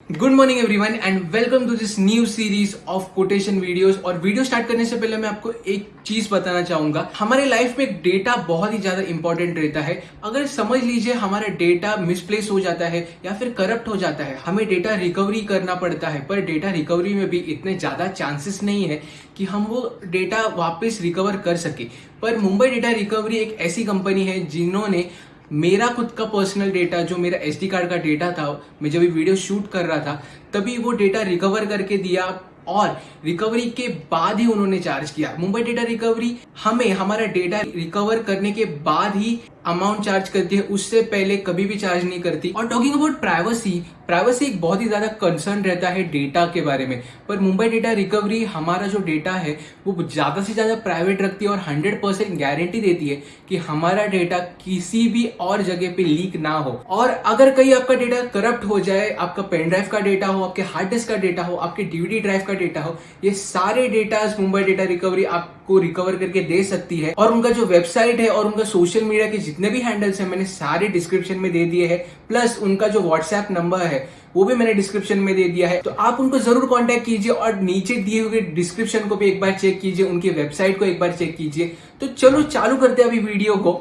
Good morning everyone and welcome to this new series of quotation videos. और video start करने से पहले मैं आपको एक चीज बताना चाहूंगा। हमारे लाइफ में डेटा बहुत ही ज्यादा इंपॉर्टेंट रहता है। अगर समझ लीजिए हमारा डेटा मिसप्लेस हो जाता है या फिर करप्ट हो जाता है, हमें डेटा रिकवरी करना पड़ता है। पर डेटा रिकवरी में भी इतने ज्यादा चांसेस नहीं है कि हम वो डेटा वापस रिकवर कर सके। पर मुंबई डेटा रिकवरी एक ऐसी कंपनी है जिन्होंने मेरा खुद का पर्सनल डेटा, जो मेरा SD कार्ड का डेटा था, मैं जब वीडियो शूट कर रहा था तभी वो डेटा रिकवर करके दिया और रिकवरी के बाद ही उन्होंने चार्ज किया। मुंबई डेटा रिकवरी हमें हमारा डेटा रिकवर करने के बाद ही अमाउंट चार्ज करती है, उससे पहले कभी भी चार्ज नहीं करती। और टॉकिंग अबाउट प्राइवेसी एक बहुत ही ज्यादा कंसर्न रहता है डेटा के बारे में। पर मुंबई डेटा रिकवरी हमारा जो डेटा है वो ज्यादा से ज्यादा प्राइवेट रखती है और 100% गारंटी देती है कि हमारा डेटा किसी भी और जगह पे लीक ना हो। और अगर कहीं आपका डेटा करप्ट हो जाए, आपका पेन ड्राइव का डेटा हो, आपके हार्ड डिस्क का डेटा हो, आपके DVD ड्राइव का डेटा हो, ये सारे डेटा मुंबई डेटा रिकवरी आपको रिकवर करके दे सकती है। और उनका जो वेबसाइट है और उनका सोशल मीडिया के जितने भी हैंडल्स हैं मैंने सारे डिस्क्रिप्शन में दे दिए हैं। प्लस उनका जो व्हाट्सएप नंबर है वो भी मैंने डिस्क्रिप्शन में दे दिया है, तो आप उनको जरूर कांटेक्ट कीजिए और नीचे दिए हुए डिस्क्रिप्शन को भी एक बार चेक कीजिए, उनकी वेबसाइट को एक बार चेक कीजिए। तो चलो चालू करते हैं अभी वीडियो को।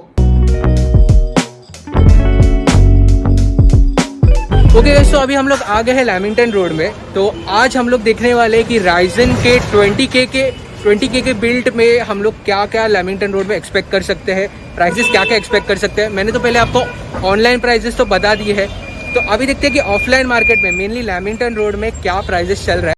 ओके गाइस, तो अभी हम लोग आ गए हैं लैमिंगटन रोड में। तो आज हम लोग देखने वाले हैं कि राइजन के 20K के बिल्ड में हम लोग क्या क्या लैमिंगटन रोड में एक्सपेक्ट कर सकते हैं, प्राइसेस क्या क्या एक्सपेक्ट कर सकते हैं। मैंने तो पहले आपको ऑनलाइन प्राइसेस तो बता दिए हैं, तो अभी देखते हैं कि ऑफलाइन मार्केट में मेनली लैमिंगटन रोड में क्या प्राइसेस चल रहा है।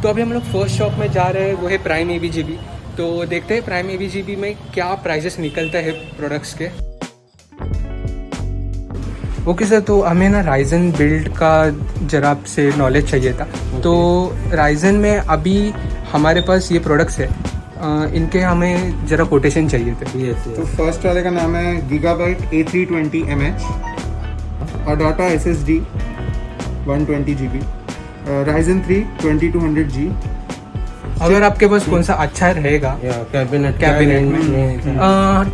तो अभी हम लोग फर्स्ट शॉप में जा रहे हैं, वो है प्राइम ABGB। तो देखते हैं प्राइम ABGB में क्या प्राइसेस निकलता है प्रोडक्ट्स के। ओके सर, तो हमें ना राइजन बिल्ड का जरा आपसे नॉलेज चाहिए था। तो राइजन में अभी हमारे पास ये प्रोडक्ट्स है, इनके हमें जरा कोटेशन चाहिए थे। तो फर्स्ट वाले का नाम है गीगाबाइट A320mH और data SSD 120GB, Ryzen 3 2200G। अगर आपके पास कौन सा अच्छा रहेगा कैबिनेट में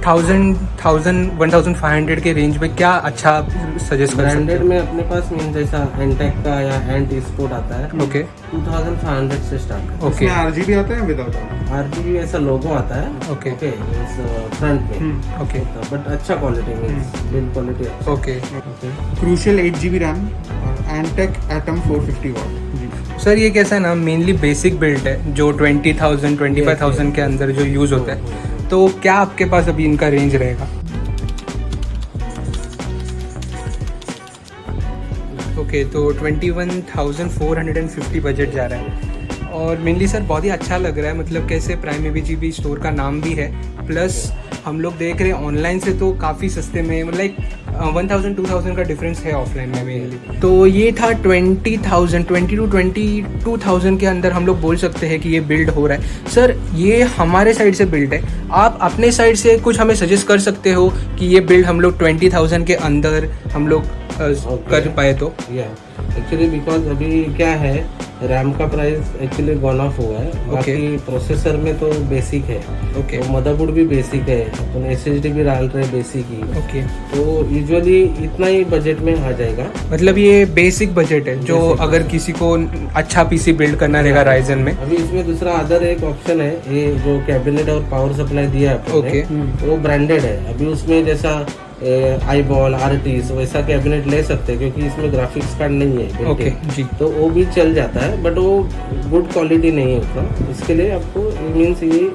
1500 के रेंज में क्या अच्छा सजेस्ट कर सकते ब्रांडेड हैं? में अपने पास मीन जैसा एंटेक का या एंट स्पोर्ट आता है। ओके 2500 से स्टार्ट है। ओके इसमें RGB आता है विदाउट? RGB ऐसा लोगो आता है। ओके फ्रंट पे। ओके बट अच्छा क्वालिटी में बिल्ड क्वालिटी अच्छा। ओके क्रूशियल 8GB रैम और एंटेक एटम 450 वाट। सर ये कैसा है ना, मेनली बेसिक बिल्ड है जो 20,000 25,000 के अंदर जो यूज होता है। तो क्या आपके पास अभी इनका रेंज रहेगा? ओके, तो 21,450 बजट जा रहा है। और मेनली सर बहुत ही अच्छा लग रहा है, मतलब कैसे प्राइम ABGB स्टोर का नाम भी है, प्लस हम लोग देख रहे हैं ऑनलाइन से तो काफ़ी सस्ते में, मतलब लाइक 1,000-2,000 का डिफरेंस है ऑफलाइन में मेनली। तो ये था 20,000 to 22,000 के अंदर हम लोग बोल सकते हैं कि ये बिल्ड हो रहा है। सर ये हमारे साइड से बिल्ड है, आप अपने साइड से कुछ हमें सजेस्ट कर सकते हो कि ये बिल्ड हम लोग 20,000 के अंदर हम लोग कर पाए तो? एक्चुअली बिकॉज अभी क्या है, रैम का प्राइस एक्चुअली गॉन ऑफ हुआ है। बाकी प्रोसेसर में तो बेसिक है। ओके तो मदरबोर्ड भी बेसिक है, अपन SSD भी डाल रहे बेसिक ही। ओके, तो यूजुअली इतना ही बजट में आ जाएगा। मतलब ये बेसिक बजट है जो Basic अगर किसी को अच्छा PC बिल्ड करना रहेगा राइजन में। अभी इसमें दूसरा अदर एक ऑप्शन है, ये जो कैबिनेट और पावर सप्लाई दिया है अपन ने, वो ब्रांडेड है। अभी उसमें जैसा iBall RTs वैसा कैबिनेट ले सकते हैं, क्योंकि इसमें ग्राफिक्स कार्ड नहीं है। ओके जी, तो वो भी चल जाता है, बट वो गुड क्वालिटी नहीं है उतना। इसके लिए आपको मीन्स ये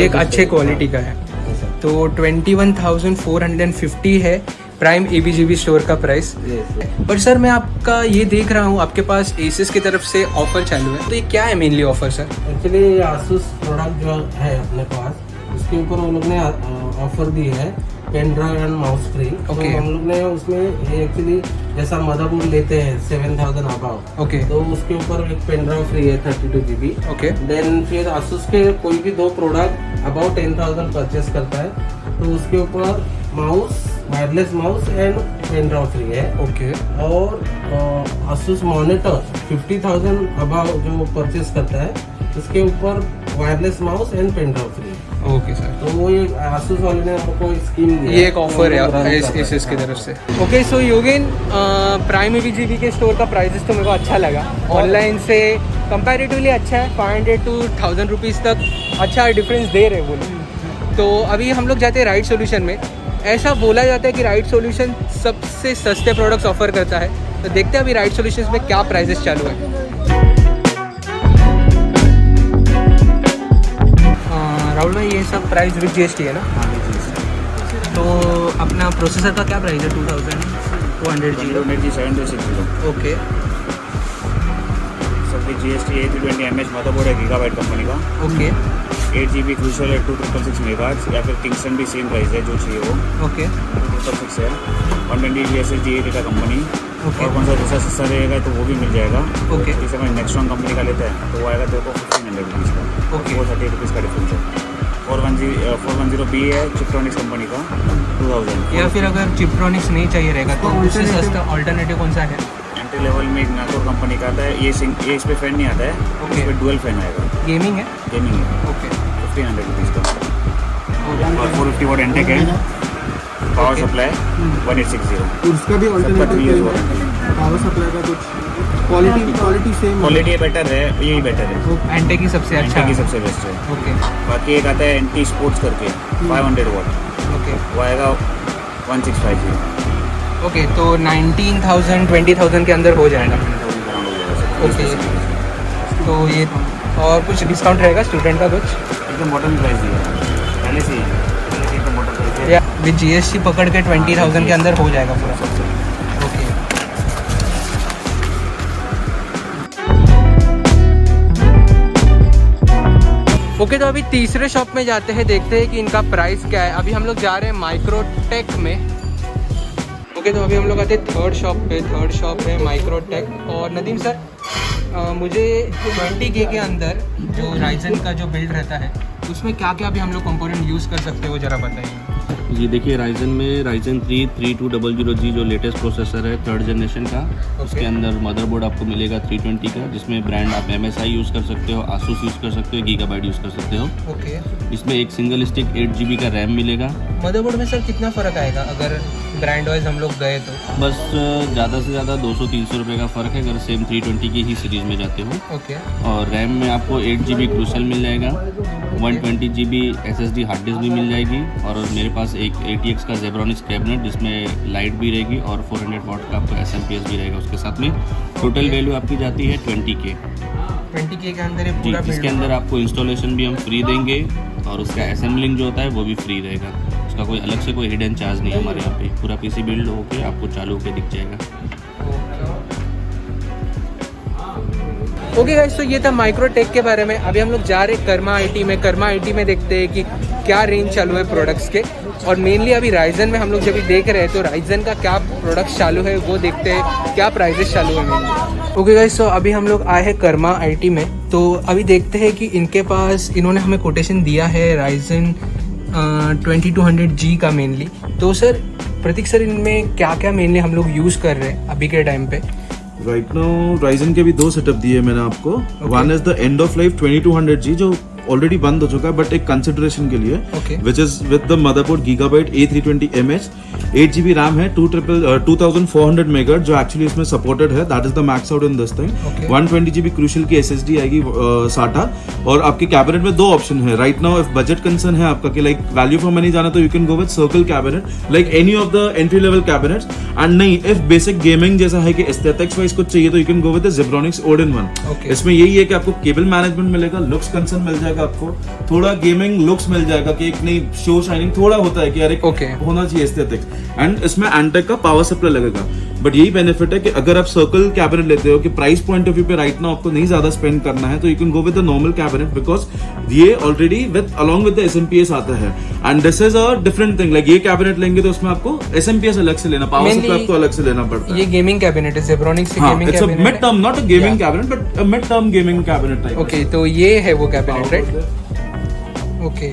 एक अच्छे क्वालिटी का है। तो 21,450 है प्राइम ABGB स्टोर का प्राइस। बट सर मैं आपका ये देख रहा हूँ आपके पास Asus की तरफ से ऑफर चालू है, तो ये क्या है mainly offer sir? Actually Asus product जो है अपने पास, उसके ऊपर वो लोग ने ऑफर दी है pen drive and mouse free. तो हम लोग ने उसमें एक्चुअली जैसा मदरबोर्ड लेते हैं 7,000 अबाव, ओके तो उसके ऊपर एक पेन ड्राइव फ्री है 32GB। ओके, देन फिर Asus के कोई भी दो प्रोडक्ट अबाउट 10,000 परचेस करता है तो उसके ऊपर mouse, wireless mouse and pen drive free है। ओके, और Asus मॉनिटर 50,000 अबाव जो परचेस करता है उसके ऊपर wireless mouse and pen drive free. Okay sir, तो वो ये आसूस वाले ने हमको स्कीम दी, ये एक ऑफर है एसएस की तरफ से। ओके सो योगेन, प्राइम एबीजीबी के स्टोर का प्राइसेस तो मेरे को अच्छा लगा, ऑनलाइन से कंपैरेटिवली अच्छा है। 500 to 1000 रुपीज़ तक अच्छा डिफरेंस दे रहे वो लोग। तो अभी हम लोग जाते हैं राइट सॉल्यूशन में। ऐसा बोला जाता है कि राइट सॉल्यूशन सबसे सस्ते प्रोडक्ट्स ऑफर करता है, तो देखते हैं अभी राइट सॉल्यूशंस में क्या प्राइसेस चालू है। राहुल भाई, ये सब प्राइस विद जीएसटी है ना? तो अपना प्रोसेसर का क्या प्राइस है? 2200 760 ओके। सबकी जीएसटी A320 मदरबोर्ड है गीगाबाइट कंपनी का। ओके 8GB क्रूशल है 2666 मेगाहर्ट्ज़, या फिर किंगस्टन भी सेम प्राइस है जो चाहिए वो ओके 2666 है। 120 SSD डेटा कंपनी। ओके और कौन सा दूसरा सस्ता रहेगा तो वो भी मिल जाएगा। ओके जैसे मैं नेक्स्ट्रॉन कंपनी का लेता है तो वो आएगा तेरे को 1500 रुपीज़ का। ओके। वो 30 रुपीज़ का डिफरेंस है। 410B है चिप्ट्रॉनिक्स कंपनी का 2000। या फिर अगर चिप्ट्रॉनिक्स नहीं चाहिए रहेगा तो उससे सस्ता ऑल्टरनेटिव कौन सा है? एंट्री लेवल में एक नाकोर कंपनी का आता है, ये इस पे फैन नहीं आता है, ओके। इस पे डुअल फैन आएगा। गेमिंग है? गेमिंग है, ओके 1500 रुपीज़ का। और 450 वॉट एंटेक है, पावर ओके। सप्लाई 1860। उसका भी सबका 3 years alternative warranty. Power supply का कुछ क्वालिटी सेम क्वालिटी बेटर है, यही बेटर है। एंटेक ही सबसे अच्छा एंटेक ही है। सबसे बेस्ट है। ओके बाकी एक आता है एंटी स्पोर्ट्स करके 500 वॉट, ओके वो आएगा 1650। ओके। तो 19,000 20,000 के अंदर हो जाएगा। ओके। तो ये और कुछ डिस्काउंट रहेगा स्टूडेंट का कुछ? एकदम बॉटम प्राइस दिया है पहले से ही, एकदम बॉटम प्राइस है। या विद जीएसटी पकड़ के 20,000 के अंदर हो जाएगा पूरा। Okay okay. तो अभी तीसरे शॉप में जाते हैं, देखते हैं कि इनका प्राइस क्या है। अभी हम लोग जा रहे हैं माइक्रोटेक में। ओके तो अभी हम लोग आते हैं थर्ड शॉप पे। थर्ड शॉप है माइक्रोटेक। और नदीम सर, मुझे 20K के अंदर जो राइजन का जो बिल्ड रहता है उसमें क्या क्या अभी हम लोग कंपोनेंट यूज़ कर सकते हो, ज़रा बताइए। ये देखिए राइजन में राइजन 3 3200G जो लेटेस्ट प्रोसेसर है 3rd जनरेशन का, उसके अंदर मदरबोर्ड आपको मिलेगा 320 का, जिसमें ब्रांड आप MSI यूज़ कर सकते हो, आसूस यूज़ कर सकते हो, गीगाबाइट यूज़ कर सकते हो। ओके। इसमें एक सिंगल स्टिक 8GB का रैम मिलेगा। मदरबोर्ड में सर कितना फ़र्क आएगा अगर ब्रांड वाइज हम लोग गए तो? बस ज़्यादा से ज़्यादा 200-300 रुपये का फ़र्क है अगर सेम 320 की ही सीरीज़ में जाते हो। ओके। और रैम में आपको 8GB क्रूशल मिल जाएगा, 120GB SSD हार्ड डिस्क भी मिल जाएगी, और मेरे पास एक ATX का जेब्रॉनिक्स कैबिनेट जिसमें लाइट भी रहेगी और 400 वाट का आपको SMPS भी रहेगा उसके साथ में। टोटल वैल्यू आपकी जाती है 20K। 20K के अंदर ये जी, पूरा इसके अंदर आपको इंस्टॉलेशन भी हम फ्री देंगे और उसका असेंबलिंग जो होता है वो भी फ्री रहेगा। उसका कोई अलग से कोई हिडन चार्ज नहीं है हमारे यहाँ पे। पूरा PC बिल्ड होके आपको चालू होके दिख जाएगा। ओके गाइस, तो ये था माइक्रोटेक के बारे में। अभी हम लोग जा रहे हैं कर्मा आईटी में। कर्मा आईटी में देखते हैं कि क्या रेंज चालू है प्रोडक्ट्स के, और मेनली अभी राइजन में हम लोग जब भी देख रहे हैं तो राइजन का क्या प्रोडक्ट्स चालू है वो देखते हैं, क्या प्राइजेस चालू है मेनली। ओके गाइस, तो अभी हम लोग आए हैं कर्मा आईटी में। तो अभी देखते हैं कि इनके पास इन्होंने हमें कोटेशन दिया है राइजन 2200G का मेनली। तो सर प्रतीक सर, इनमें क्या क्या मेनली हम लोग यूज़ कर रहे हैं अभी के टाइम पे? राइट नाउ राइजन के भी 2 सेटअप दिए मैंने आपको। One is the end of life 2200G जो ऑलरेडी बंद हो चुका है, बट एक कंसिडरेशन के लिए, which is with the motherboard gigabyte A320MH, 8GB RAM है, 2400 मेगाहर्ट्ज जो एक्चुअली इसमें सपोर्टेड है, that is the max out in this thing. 120GB crucial की SSD आएगी SATA, और आपके कैबिनेट में 2 ऑप्शन है right now. If budget concern है आपका कि लाइक वैल्यू फॉर मनी जाना, तो you can go with circle cabinet like any of the entry level cabinets. And नहीं, इफ बेसिक गेमिंग जैसा है कि एस्थेटिक्स वाइज कुछ चाहिए तो you can go with the Zebronics All-in-One। इसमें यही है कि आपको केबल मैनेजमेंट मिलेगा, लुक्स कंसर्न मिल जाएगा, आपको थोड़ा गेमिंग लुक्स मिल जाएगा कि एक नई शो शाइनिंग थोड़ा होता है कि यार एक होना चाहिए एस्थेटिक्स। एंड इसमें एंटेक का पावर सप्लाई लगेगा। बट यही बेनिफिट है कि अगर आप सर्कल कैबिनेट लेते हो कि प्राइस पॉइंट ऑफ व्यू पे राइट नाउ आपको नहीं ज्यादा स्पेंड करना है, तो you can go with the normal cabinet, because ये already with along with the SMPS आता है। And this is a different thing, like ये कैबिनेट लेंगे तो उसमें आपको SMPS अलग से लेना, पावर सप्लाई आपको अलग से लेना पड़ता है। ये गेमिंग कैबिनेट है, जेब्रॉनिक्स की gaming it's a cabinet mid term, not a gaming cabinet but a mid term gaming cabinet type. Okay, तो ये है वो कैबिनेट, राइट? ओके,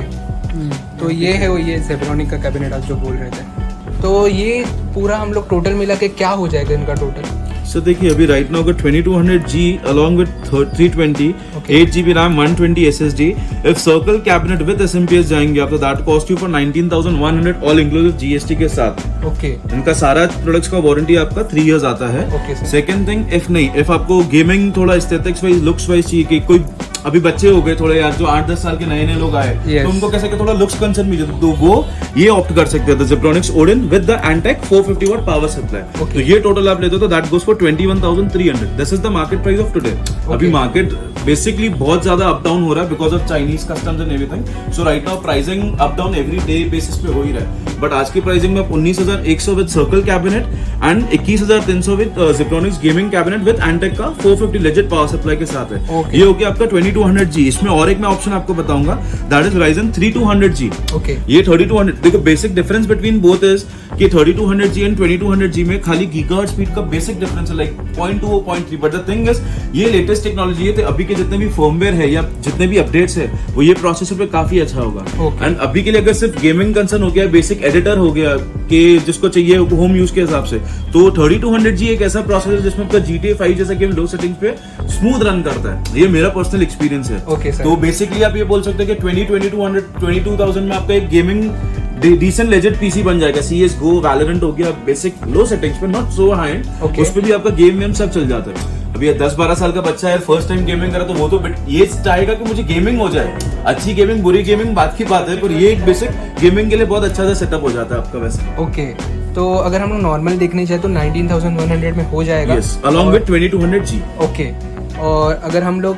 तो ये है वो, ये जेब्रॉनिक का कैबिनेट आप जो बोल रहे थे। तो ये पूरा हम लोग टोटल मिला के क्या हो जाएगा इनका टोटल? सो देखिए अभी राइट नाउ अगर 2200G along with 320 8 GB RAM, 120 SSD. If Circle cabinet with SMPS जाएंगे आप तो that cost you for 19,100 all inclusive GST के साथ. ओके इनका सारा प्रोडक्ट्स का वारंटी आपका 3 years आता है. Okay, sir. Second thing, if आपको गेमिंग थोड़ा एस्थेटिक्स वाइज, लुक्स वाइज चाहिए कि कोई अभी बच्चे हो गए थोड़े यार, जो 8-10 साल के नए लोग आए, Yes. तो उनको कैसे कि थोड़ा लुक्स कंसर्न भी है, तो वो ये ऑप्ट कर सकते हैं Zebronics Odin with the Antec 450 watt power supply. Okay. तो ये टोटल आप लेते हो तो that goes for 21,300. This is the market price of today. अभी मार्केट बेसिकली बहुत ज्यादा अप डाउन हो रहा है because of Chinese customs and everything. So right now pricing up down every day basis पे हो ही रहा है. बट आज की प्राइसिंग में 19,100 with circle cabinet and 21,300 with Zebronics gaming cabinet with Antec का 450 लेजेंड पावर सप्लाई के साथ है. Okay. ये हो गया आपका 2200G. इसमें और एक मैं ऑप्शन आपको बताऊंगा, that is Ryzen 3200G. Okay ये 3200, देखो basic difference between both is कि 3200G एंड 2200G में खाली गीगाहर्ट्ज स्पीड का बेसिक डिफरेंस है, लाइक 0.2 और 0.3. बट द थिंग इज ये लेटेस्ट टेक्नोलॉजी है, तो अभी के जितने भी फर्मवेयर है या जितने भी अपडेट्स है वो ये प्रोसेसर पे काफी अच्छा होगा. Okay. एंड अभी के लिए अगर सिर्फ गेमिंग कंसर्न हो गया, बेसिक एडिटर हो गया कि जिसको चाहिए होम यूज के हिसाब से, तो 3200G एक ऐसा प्रोसेसर जिसमें आपका GTA 5 जैसा गेम लो सेटिंग्स पे स्मूथ रन करता है. ये मेरा पर्सनल एक्सपीरियंस है. Okay, sir. तो बेसिकली आप ये बोल सकते हैं कि 22,000 में आपका एक गेमिंग डिसेंट लेजेंड पीसी बन जाएगा. CS:GO, Valorant हो गया, बेसिक लो सेटिंग्स पे, not so high and. Okay. उस पे भी आपका गेम वेम सब चल जाता है. अभी 10-12 साल का बच्चा है, फर्स्ट टाइम गेमिंग करा, तो वो तो ये चाहेगा कि मुझे गेमिंग हो जाए. अच्छी गेमिंग बुरी गेमिंग बात की बात है, पर ये एक बेसिक गेमिंग के लिए बहुत अच्छा सा सेटअप हो जाता है आपका वैसे. ओके तो अगर हम लोग नॉर्मल देखने जाए तो 19,100 में हो जाएगा. Yes, along with 2200G. Okay और अगर हम लोग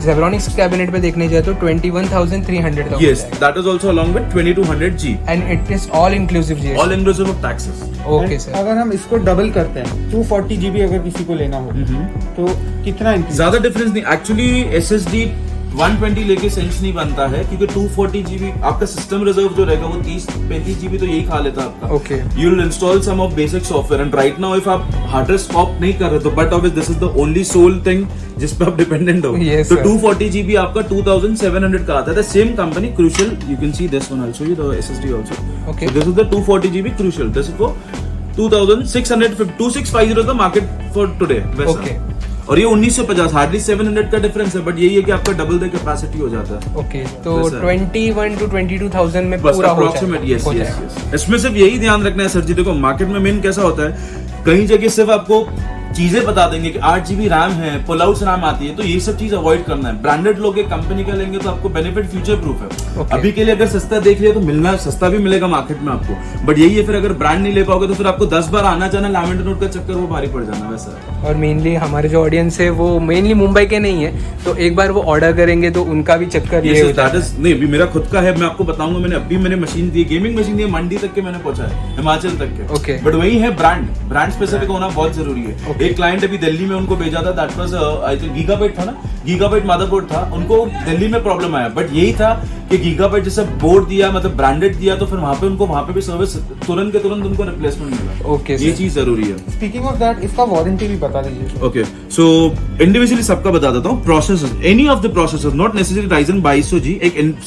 Zebronics कैबिनेट पे देखने जाए तो 21,300 का. Yes, that is also along with 2200G. And it is all inclusive GST. All inclusive of taxes. Okay sir. अगर हम इसको डबल करते हैं 240 GB अगर किसी को लेना हो तो कितना increase? ज्यादा डिफरेंस नहीं. एक्चुअली SSD 120 लेके सेंस नहीं बनता है, क्योंकि 240 GB आपका सिस्टम रिजर्व जो रहेगा वो 30-35 GB तो यही खा लेता है आपका. Okay. You will install some of basic software and right now if आप हार्ड डिस्क स्वैप नहीं कर रहे तो but obvious this is the only sole thing जिस पे आप डिपेंडेंट हो. Yes, तो sir. 240 GB आपका 2,700 का आता है. Same company Crucial, you can see this one also, the SSD also. Okay. So this is the 240 GB Crucial. This is for 2,650 is the market for today. वैसा. Okay. और ये 1950 hardly 700 का difference है, but यही है कि आपका double the capacity हो जाता है. ओके तो वैसा. 21 to 22,000 में बस पूरा हो अप्रोक्सीमेट. जाएगा. यस हो यस जाएगा. यस. इसमें सिर्फ यही ध्यान रखना है सर जी, देखो मार्केट में मेन कैसा होता है, कई जगह सिर्फ आपको चीजें बता देंगे कि 8 GB रैम है, पुल आउट रैम आती है, तो ये सब चीज अवॉइड करना है. ब्रांडेड लोग एक कंपनी का लेंगे तो आपको बेनिफिट फ्यूचर प्रूफ है. Okay. अभी के लिए अगर सस्ता देख लिया तो मिलना सस्ता भी मिलेगा मार्केट में आपको, बट यही है फिर अगर ब्रांड नहीं ले पाओगे तो फिर आपको 10 बार आना जाना लैवेंडर नोट का चक्कर वो भारी पड़ जाना वैसा. और मेनली हमारे जो ऑडियंस है वो मेनली मुंबई के नहीं है, तो एक बार वो ऑर्डर करेंगे तो उनका भी चक्कर ये हो जाता है. नहीं, अभी मेरा खुद का है, मैं आपको बताऊंगा. मैंने मशीन दी, गेमिंग मशीन दी, मंडी तक के मैंने पहुंचा है, हिमाचल तक के. Okay. बट वही है ब्रांड स्पेसिफिक होना बहुत जरूरी है. एक क्लाइंट अभी दिल्ली में उनको भेजा था, that was I think gigabyte था ना, गीगाबाइट मदरबोर्ड था. उनको दिल्ली में प्रॉब्लम आया, बट यही था कि गीगाबाइट जैसे बोर्ड दिया, मतलब ब्रांडेड दिया, तो फिर वहां पे भी सर्विस तुरंत के तुरंत उनको रिप्लेसमेंट मिला. Okay, ये sir. चीज जरूरी है. स्पीकिंग ऑफ दैट, इसका वारंटी भी बता दीजिए. ओके सो इंडिविजुअली सबका बता देता हूँ. Processor, any of the processor, not necessary Ryzen 2200G,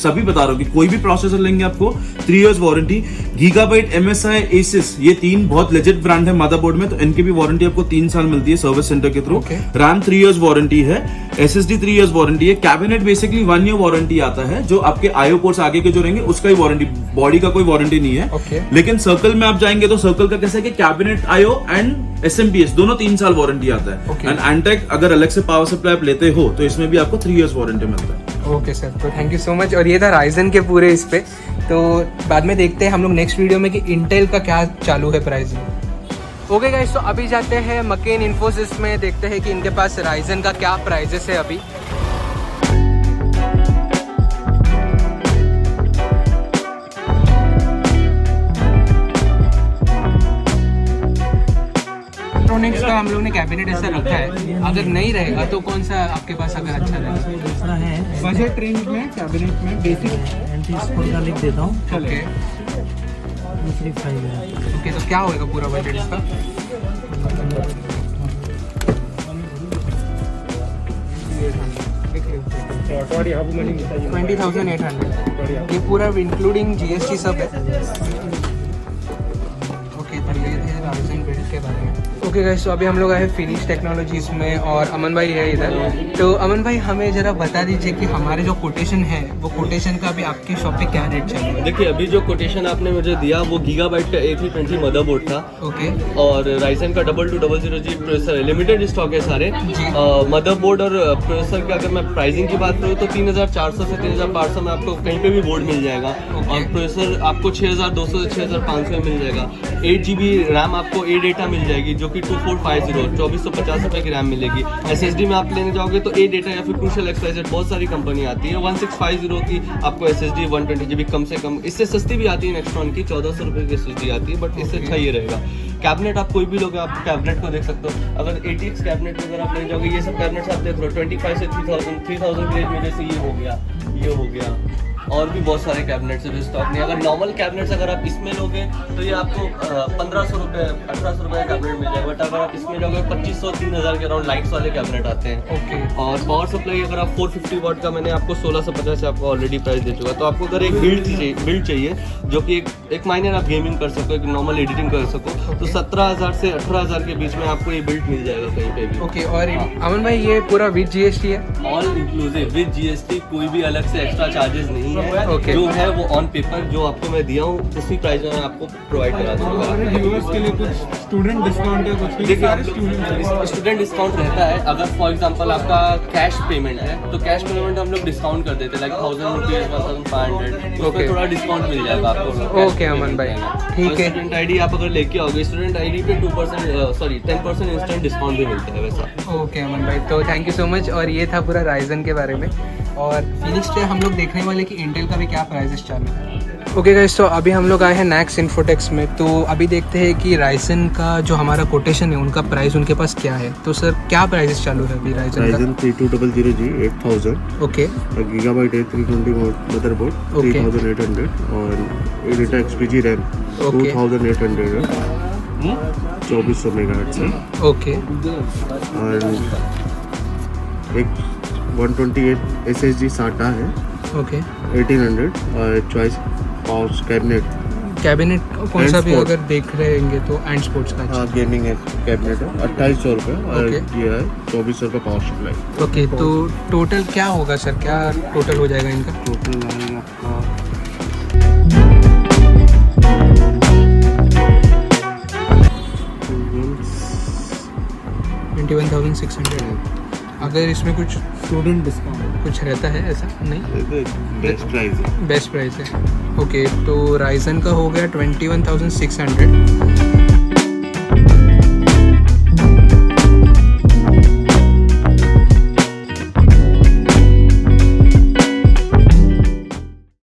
सभी बता रहा हूँ कि कोई भी प्रोसेसर लेंगे आपको 3 years warranty. Gigabyte, MSI, Asus, ये 3 बहुत लेजेंड ब्रांड है मदरबोर्ड में, तो इनकी भी वारंटी आपको 3 साल मिलती है सर्विस सेंटर के through. Okay. RAM 3 years warranty है, SSD 3 years वारंटी है. कैबिनेट बेसिकली 1 year वारंटी आता है, जो आपके IO पोर्ट्स आगे के जो रहेंगे उसका ही वारंटी, बॉडी का कोई वारंटी नहीं है. Okay. लेकिन सर्कल में आप जाएंगे तो सर्कल का कैसा है कि कैबिनेट, IO एंड SMPS दोनों 3 साल वारंटी आता है. Okay. एंड Antec अगर अलग से पावर सप्लाई आप लेते हो तो इसमें भी आपको 3 years वारंटी मिलता है. ओके सर, तो थैंक यू सो मच. और ये था Ryzen के पूरे इस पे, तो बाद में देखते हैं हम लोग नेक्स्ट वीडियो में कि इंटेल का क्या चालू है प्राइसिंग. ओके गाइस, तो अभी जाते हैं मकेन इन्फोसिस में, देखते हैं कि इनके पास Ryzen का क्या प्राइजेस है अभी. इलेक्ट्रॉनिक्स का हम लोग ने कैबिनेट ऐसा रखा है, अगर नहीं रहेगा तो कौन सा आपके पास अगर अच्छा रहेगा? दूसरा है बजट रेंज में कैबिनेट में बेसिक एंटी स्कोर का लिख देता हूँ. ओके दूसरी 5 है. ओके, तो क्या होएगा पूरा बजट इसका? $20,800. ये पूरा इंक्लूडिंग GST सब है. ओके, तो ये थे Ryzen बिल्ड के बारे में. ओके गाइस, तो अभी हम लोग आए फिनिश टेक्नोलॉजीज में और अमन भाई है इधर। तो अमन भाई हमें ज़रा बता दीजिए कि हमारे जो कोटेशन है वो कोटेशन का अभी आपके शॉप पे क्या रेट चल रहा है? देखिए, अभी जो कोटेशन आपने मुझे दिया वो गीगाबाइट का A320 मदरबोर्ड था। ओके। और राइजन का 2200G प्रोसेसर है, लिमिटेड स्टॉक है सारे। मदरबोर्ड और प्रोसेसर की अगर मैं प्राइसिंग की बात करूँ तो 3400 से 3500 में आपको कहीं पे भी बोर्ड मिल जाएगा। और प्रोसेसर आपको 6200 से 6500 में मिल जाएगा। 8GB रैम आपको ए डेटा मिल जाएगी जो कि 2450 2450 रुपये की रैम मिलेगी। SSD में आप लेने जाओगे तो ए डेटा या फिर क्रूशल एक्सप्रेस बहुत सारी कंपनी आती है। 1650 की आपको SSD 120GB कम से कम, इससे सस्ती भी आती है नेक्स्ट्रॉन की 1400 रुपये की SSD आती है, बट इससे अच्छा ये रहेगा। कैबिनेट आप कोई भी लोगे, आप कैबिनेट को देख सकते हो। अगर ATX कैबिनेट अगर आप ले जाओगे, ये सब कैबिनेट्स आप देख रहे हो 25 से 3000 की रेंज में, जैसे ये हो गया, ये हो गया, और भी बहुत सारे कैबिनेट्स है जो स्टॉक नहीं। अगर नॉर्मल कैबिनेट्स अगर आप इसमें लोगे तो ये आपको 1500 रुपये 1800 रुपये का कैबिनेट मिल जाएगा। बट अगर आप इसमें जाओगे 2500-3000 के अराउंड लाइट्स वाले कैबिनेट आते हैं। ओके। और पावर सप्लाई अगर आप 450 वाट का, मैंने आपको 1650 से आपको ऑलरेडी प्राइस दे चुका। तो आपको अगर एक बिल्ड चाहिए जो कि एक माइनर आप गेमिंग कर सको, एक नॉर्मल एडिटिंग कर सको, तो 17000 से 18000 के बीच में आपको ये बिल्ड मिल जाएगा कहीं पे भी। ओके। और अमन भाई ये पूरा विद GST है? ऑल इंक्लूसिव विद GST, कोई भी अलग से एक्स्ट्रा चार्जेस नहीं है। Okay. जो है वो ऑन पेपर जो आपको मैं दिया हूँ उसी प्राइस में मैं आपको प्रोवाइड करा दूंगा। यूएस के लिए कुछ स्टूडेंट डिस्काउंट है कुछ? देखिए, स्टूडेंट डिस्काउंट रहता है। अगर फॉर एग्जांपल आपका कैश पेमेंट है तो कैश पेमेंट हम लोग डिस्काउंट कर देते हैं, लाइक 1000 रुपीज 1500, तो थोड़ा डिस्काउंट मिल जाएगा आपको। ओके अमन भाई, ठीक है। स्टूडेंट आईडी आप अगर लेके आओगे, स्टूडेंट आईडी पे 10% इंस्टेंट डिस्काउंट भी मिलता है वैसा। ओके अमन भाई, तो थैंक यू सो मच। और ये था पूरा राइजन के बारे में। और फिनिक्स पे हम लोग देखने वाले कि इंटेल का भी क्या प्राइसेस चालू है। ओके गाइस, तो अभी हम लोग आए हैं नैक्स इन्फोटेक्स में। तो अभी देखते हैं कि राइजन का जो हमारा कोटेशन है उनका प्राइस उनके पास क्या है। तो सर क्या प्राइसेस चालू है अभी राइजन का? Ryzen 3200G 8000, okay. Gigabyte A320 motherboard 3800 और एडिटा XPG रैम 2800 है, 2400 मेगाहर्ट्ज है। ओके। और एक 128 SSD SATA है, ओके। 1800 और चॉइस पाउच कैबिनेट कौन सा भी अगर देख रहे होंगे तो एंड स्पोर्ट्स का? हाँ, गेमिंग कैबिनेट है 2800 रुपये और Okay. ये है 2400 रुपये पावर सप्लाई। ओके। तो टोटल क्या होगा सर, क्या टोटल हो जाएगा इनका? टोटल आएगा आपका 21,600। अगर इसमें कुछ स्टूडेंट डिस्काउंट कुछ रहता है ऐसा? नहीं, बेस्ट प्राइस है। बेस्ट प्राइस है। ओके, तो राइजन का हो गया 21,600।